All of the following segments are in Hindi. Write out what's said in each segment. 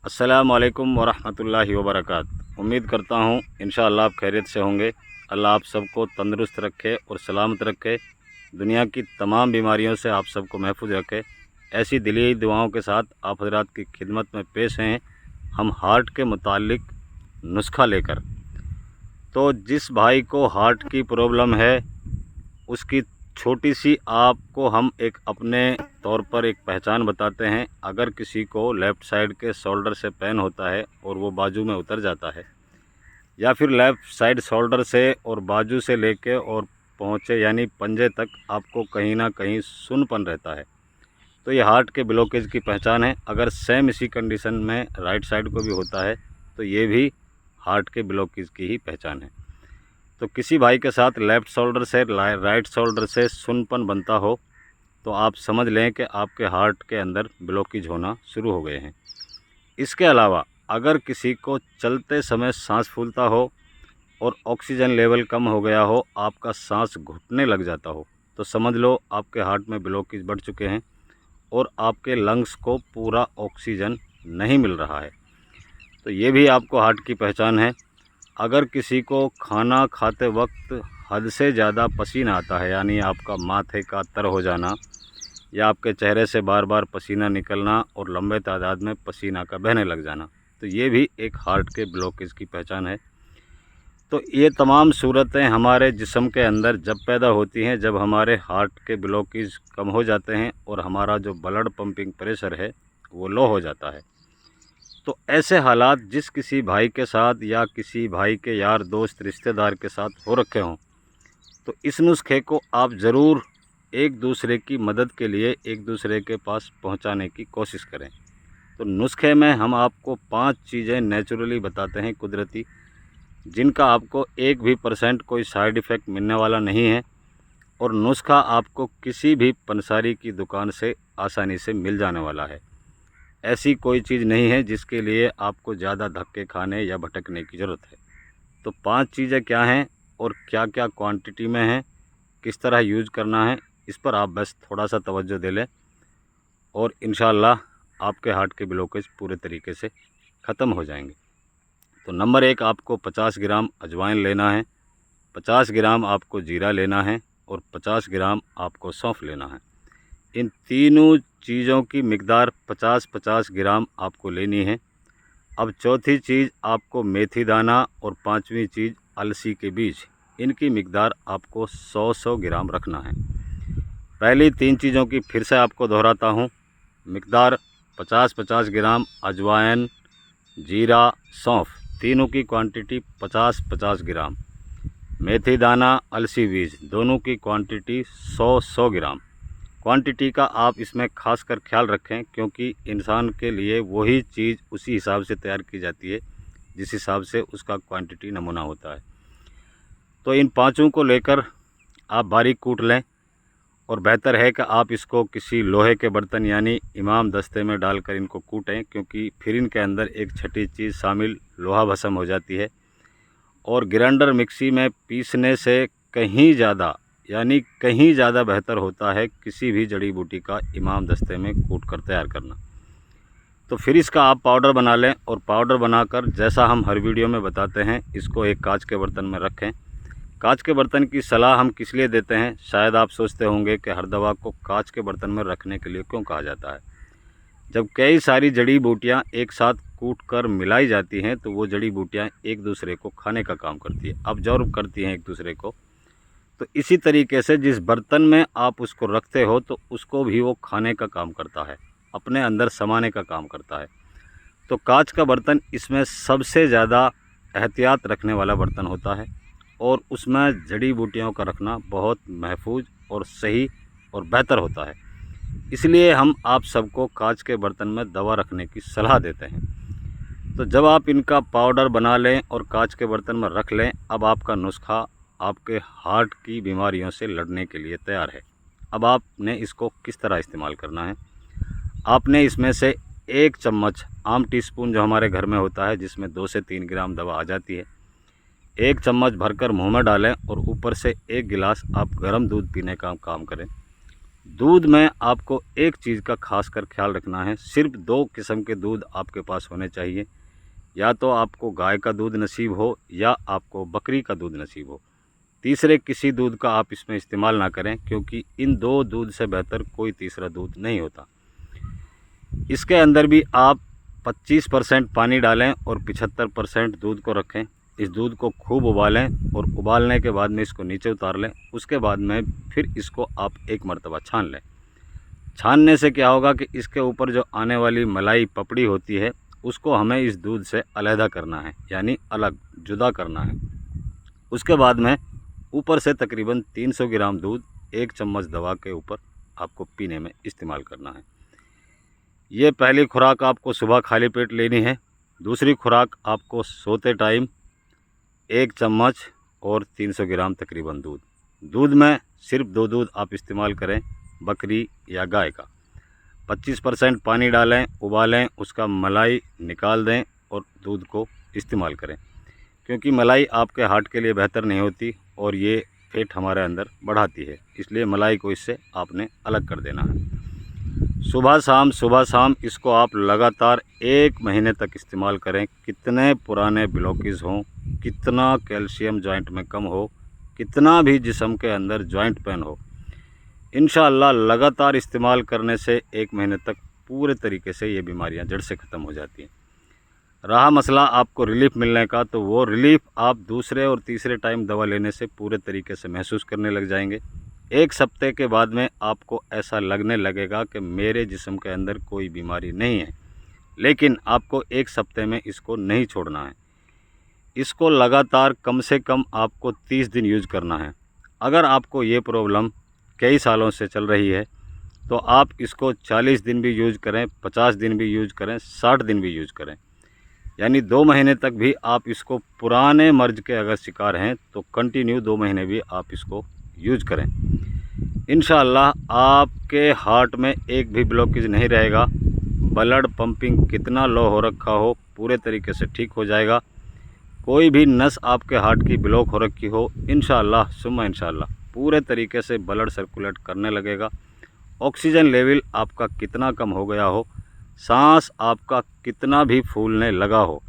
अस्सलामुअलैकुम वरहमतुल्लाहि वबरकातुहू। उम्मीद करता हूँ इंशाअल्लाह आप खैरियत से होंगे। अल्लाह आप सबको तंदुरुस्त रखे और सलामत रखे, दुनिया की तमाम बीमारियों से आप सबको महफूज रखे। ऐसी दिली दुआओं के साथ आप हजरात की खिदमत में पेश हैं हम हार्ट के मुतालिक नुस्खा लेकर। तो जिस भाई को हार्ट की प्रॉब्लम है उसकी छोटी सी आपको हम एक अपने तौर पर एक पहचान बताते हैं। अगर किसी को लेफ़्ट साइड के शोल्डर से पेन होता है और वो बाजू में उतर जाता है, या फिर लेफ़्ट साइड शोल्डर से और बाजू से लेके और पहुँचे यानी पंजे तक आपको कहीं ना कहीं सुन्नपन रहता है, तो ये हार्ट के ब्लॉकेज की पहचान है। अगर सेम इसी कंडीशन में राइट साइड को भी होता है तो ये भी हार्ट के ब्लॉकेज की ही पहचान है। तो किसी भाई के साथ लेफ़्ट शोल्डर से राइट शोल्डर से सुन्नपन बनता हो तो आप समझ लें कि आपके हार्ट के अंदर ब्लॉकेज होना शुरू हो गए हैं। इसके अलावा अगर किसी को चलते समय सांस फूलता हो और ऑक्सीजन लेवल कम हो गया हो, आपका सांस घुटने लग जाता हो, तो समझ लो आपके हार्ट में ब्लॉकेज बढ़ चुके हैं और आपके लंग्स को पूरा ऑक्सीजन नहीं मिल रहा है। तो ये भी आपको हार्ट की पहचान है। अगर किसी को खाना खाते वक्त हद से ज़्यादा पसीना आता है, यानी आपका माथे का तर हो जाना या आपके चेहरे से बार बार पसीना निकलना और लंबे तादाद में पसीना का बहने लग जाना, तो ये भी एक हार्ट के ब्लॉकेज की पहचान है। तो ये तमाम सूरतें हमारे जिस्म के अंदर जब पैदा होती हैं, जब हमारे हार्ट के ब्लॉकेज कम हो जाते हैं और हमारा जो ब्लड पंपिंग प्रेशर है वो लो हो जाता है। तो ऐसे हालात जिस किसी भाई के साथ या किसी भाई के यार दोस्त रिश्तेदार के साथ हो रखे हों, तो इस नुस्खे को आप ज़रूर एक दूसरे की मदद के लिए एक दूसरे के पास पहुंचाने की कोशिश करें। तो नुस्खे में हम आपको 5 चीज़ें नेचुरली बताते हैं, कुदरती, जिनका आपको 1% भी कोई साइड इफ़ेक्ट मिलने वाला नहीं है, और नुस्खा आपको किसी भी पंसारी की दुकान से आसानी से मिल जाने वाला है। ऐसी कोई चीज़ नहीं है जिसके लिए आपको ज़्यादा धक्के खाने या भटकने की ज़रूरत है। तो 5 चीज़ें क्या हैं और क्या क्या क्वांटिटी में हैं, किस तरह यूज़ करना है, इस पर आप बस थोड़ा सा तवज्जो दे लें और इंशाअल्लाह आपके हार्ट के ब्लॉकेज पूरे तरीके से ख़त्म हो जाएंगे। तो नंबर 1, आपको 50 ग्राम अजवाइन लेना है, 50 ग्राम आपको जीरा लेना है और 50 ग्राम आपको सौंफ लेना है। इन तीनों चीज़ों की मिकदार 50-50 ग्राम आपको लेनी है। अब चौथी चीज़ आपको मेथी दाना और 5वीं चीज़ अलसी के बीज, इनकी मिकदार आपको 100-100 ग्राम रखना है। पहली 3 चीज़ों की फिर से आपको दोहराता हूँ। मिकदार 50-50 ग्राम अजवाइन, जीरा, सौंफ, तीनों की क्वांटिटी 50-50 ग्राम। मेथी दाना, अलसी बीज, दोनों की क्वांटिटी 100-100 ग्राम। क्वांटिटी का आप इसमें खास कर ख्याल रखें, क्योंकि इंसान के लिए वही चीज़ उसी हिसाब से तैयार की जाती है जिस हिसाब से उसका क्वांटिटी नमूना होता है। तो इन पाँचों को लेकर आप बारीक कूट लें, और बेहतर है कि आप इसको किसी लोहे के बर्तन यानी इमाम दस्ते में डालकर इनको कूटें, क्योंकि फिर इनके अंदर एक छठी चीज़ शामिल लोहा भस्म हो जाती है। और ग्राइंडर मिक्सी में पीसने से कहीं ज़्यादा यानी कहीं ज़्यादा बेहतर होता है किसी भी जड़ी बूटी का इमाम दस्ते में कूट कर तैयार करना। तो फिर इसका आप पाउडर बना लें, और पाउडर बनाकर जैसा हम हर वीडियो में बताते हैं, इसको एक कांच के बर्तन में रखें। कांच के बर्तन की सलाह हम किस लिए देते हैं, शायद आप सोचते होंगे कि हर दवा को कांच के बर्तन में रखने के लिए क्यों कहा जाता है। जब कई सारी जड़ी बूटियाँ एक साथ कूट कर मिलाई जाती हैं तो वो जड़ी बूटियाँ एक दूसरे को खाने का काम करती है, अब्जॉर्ब करती हैं एक दूसरे को। तो इसी तरीके से जिस बर्तन में आप उसको रखते हो तो उसको भी वो खाने का काम करता है, अपने अंदर समाने का काम करता है। तो कांच का बर्तन इसमें सबसे ज़्यादा एहतियात रखने वाला बर्तन होता है, और उसमें जड़ी बूटियों का रखना बहुत महफूज और सही और बेहतर होता है। इसलिए हम आप सबको कांच के बर्तन में दवा रखने की सलाह देते हैं। तो जब आप इनका पाउडर बना लें और कांच के बर्तन में रख लें, अब आपका नुस्खा आपके हार्ट की बीमारियों से लड़ने के लिए तैयार है। अब आपने इसको किस तरह इस्तेमाल करना है, आपने इसमें से 1 चम्मच आम टीस्पून जो हमारे घर में होता है, जिसमें 2 से 3 ग्राम दवा आ जाती है, 1 चम्मच भरकर मुंह में डालें और ऊपर से 1 गिलास आप गर्म दूध पीने का काम करें। दूध में आपको एक चीज़ का खास कर ख्याल रखना है, सिर्फ 2 किस्म के दूध आपके पास होने चाहिए। या तो आपको गाय का दूध नसीब हो या आपको बकरी का दूध नसीब हो। तीसरे किसी दूध का आप इसमें इस्तेमाल ना करें, क्योंकि इन 2 दूध से बेहतर कोई तीसरा दूध नहीं होता। इसके अंदर भी आप 25% पानी डालें और 75% दूध को रखें। इस दूध को खूब उबालें और उबालने के बाद में इसको नीचे उतार लें। उसके बाद में फिर इसको आप एक मर्तबा छान लें। छानने से क्या होगा कि इसके ऊपर जो आने वाली मलाई पपड़ी होती है उसको हमें इस दूध से अलहदा करना है, यानी अलग जुदा करना है। उसके बाद में ऊपर से तकरीबन 300 ग्राम दूध 1 चम्मच दवा के ऊपर आपको पीने में इस्तेमाल करना है। ये पहली खुराक आपको सुबह खाली पेट लेनी है। दूसरी खुराक आपको सोते टाइम 1 चम्मच और 300 ग्राम तकरीबन दूध। दूध में सिर्फ 2 दूध आप इस्तेमाल करें, बकरी या गाय का। 25% पानी डालें, उबालें, उसका मलाई निकाल दें और दूध को इस्तेमाल करें, क्योंकि मलाई आपके हार्ट के लिए बेहतर नहीं होती और ये फैट हमारे अंदर बढ़ाती है, इसलिए मलाई को इससे आपने अलग कर देना है। सुबह शाम इसको आप लगातार 1 महीने तक इस्तेमाल करें। कितने पुराने ब्लॉकेज हों, कितना कैल्शियम जॉइंट में कम हो, कितना भी जिस्म के अंदर जॉइंट पेन हो, इंशाअल्लाह लगातार इस्तेमाल करने से 1 महीने तक पूरे तरीके से ये बीमारियां जड़ से ख़त्म हो जाती हैं। रहा मसला आपको रिलीफ़ मिलने का, तो वो रिलीफ़ आप दूसरे और तीसरे टाइम दवा लेने से पूरे तरीके से महसूस करने लग जाएंगे। 1 हफ्ते के बाद में आपको ऐसा लगने लगेगा कि मेरे जिस्म के अंदर कोई बीमारी नहीं है। लेकिन आपको 1 हफ्ते में इसको नहीं छोड़ना है। इसको लगातार कम से कम आपको 30 दिन यूज़ करना है। अगर आपको ये प्रॉब्लम कई सालों से चल रही है तो आप इसको 40 दिन भी यूज़ करें, 50 दिन भी यूज़ करें, 60 दिन भी यूज़ करें, यानी 2 महीने तक भी आप इसको, पुराने मर्ज के अगर शिकार हैं तो कंटिन्यू 2 महीने भी आप इसको यूज़ करें। इंशाअल्लाह आपके हार्ट में एक भी ब्लॉकेज नहीं रहेगा। ब्लड पंपिंग कितना लो हो रखा हो पूरे तरीके से ठीक हो जाएगा। कोई भी नस आपके हार्ट की ब्लॉक हो रखी हो, इंशाअल्लाह सुम्मा इंशाअल्लाह पूरे तरीके से ब्लड सर्कुलेट करने लगेगा। ऑक्सीजन लेवल आपका कितना कम हो गया हो, सांस आपका कितना भी फूलने लगा हो,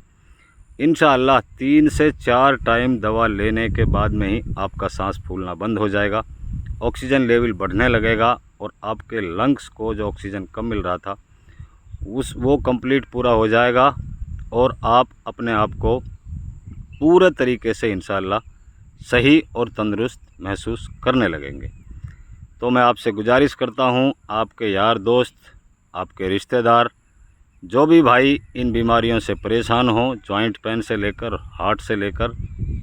इंशाअल्लाह 3 से 4 टाइम दवा लेने के बाद में ही आपका सांस फूलना बंद हो जाएगा। ऑक्सीजन लेवल बढ़ने लगेगा और आपके लंग्स को जो ऑक्सीजन कम मिल रहा था वो कंप्लीट पूरा हो जाएगा और आप अपने आप को पूरे तरीके से इंशाअल्लाह सही और तंदुरुस्त महसूस करने लगेंगे। तो मैं आपसे गुजारिश करता हूँ, आपके यार दोस्त, आपके रिश्तेदार, जो भी भाई इन बीमारियों से परेशान हों, जॉइंट पेन से लेकर, हार्ट से लेकर,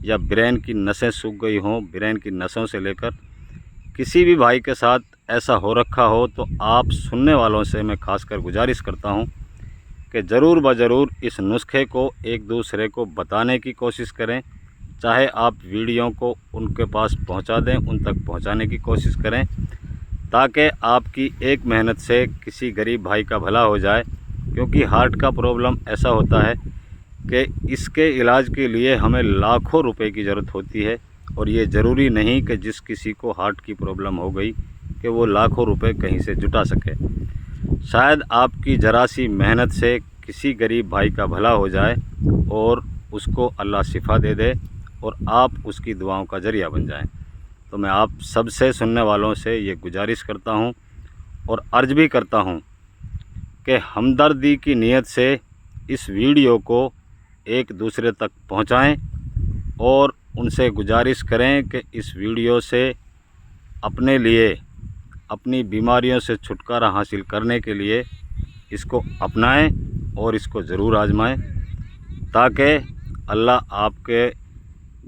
या ब्रेन की नसें सूख गई हों, ब्रेन की नसों से लेकर, किसी भी भाई के साथ ऐसा हो रखा हो, तो आप सुनने वालों से मैं खासकर गुजारिश करता हूँ कि ज़रूर ज़रूर इस नुस्खे को एक दूसरे को बताने की कोशिश करें। चाहे आप वीडियो को उनके पास पहुंचा दें, उन तक पहुंचाने की कोशिश करें, ताकि आपकी एक मेहनत से किसी गरीब भाई का भला हो जाए। क्योंकि हार्ट का प्रॉब्लम ऐसा होता है कि इसके इलाज के लिए हमें लाखों रुपए की ज़रूरत होती है, और ये ज़रूरी नहीं कि जिस किसी को हार्ट की प्रॉब्लम हो गई कि वो लाखों रुपए कहीं से जुटा सके। शायद आपकी ज़रा सी मेहनत से किसी गरीब भाई का भला हो जाए और उसको अल्लाह शिफा दे दे और आप उसकी दुआओं का ज़रिया बन जाएं। तो मैं आप सबसे सुनने वालों से ये गुजारिश करता हूँ और अर्ज़ भी करता हूँ कि हमदर्दी की नीयत से इस वीडियो को एक दूसरे तक पहुँचाएं और उनसे गुजारिश करें कि इस वीडियो से अपने लिए, अपनी बीमारियों से छुटकारा हासिल करने के लिए इसको अपनाएं और इसको ज़रूर आजमाएं, ताकि अल्लाह आपके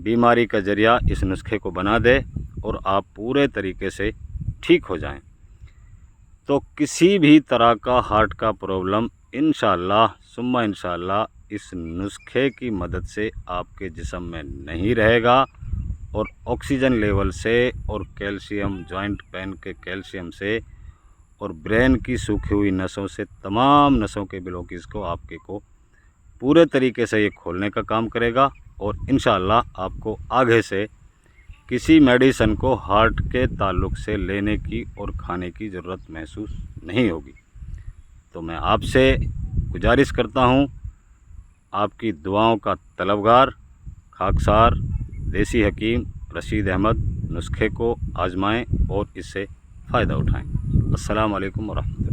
बीमारी का ज़रिया इस नुस्खे को बना दे और आप पूरे तरीके से ठीक हो जाएं। तो किसी भी तरह का हार्ट का प्रॉब्लम इंशाअल्लाह सुम्मा इंशाअल्लाह इस नुस्खे की मदद से आपके जिस्म में नहीं रहेगा, और ऑक्सीजन लेवल से और कैल्शियम, जॉइंट पेन के कैल्शियम से और ब्रेन की सूखी हुई नसों से, तमाम नसों के ब्लॉकेज को आपके को पूरे तरीके से ये खोलने का काम करेगा। और इंशाअल्लाह आपको आगे से किसी मेडिसिन को हार्ट के ताल्लुक़ से लेने की और खाने की ज़रूरत महसूस नहीं होगी। तो मैं आपसे गुजारिश करता हूँ, आपकी दुआओं का तलबगार खाकसार देसी हकीम रशीद अहमद नुस्खे को आज़माएँ और इससे फ़ायदा उठाएँ। अस्सलाम वालेकुम वरहमतुल्लाह।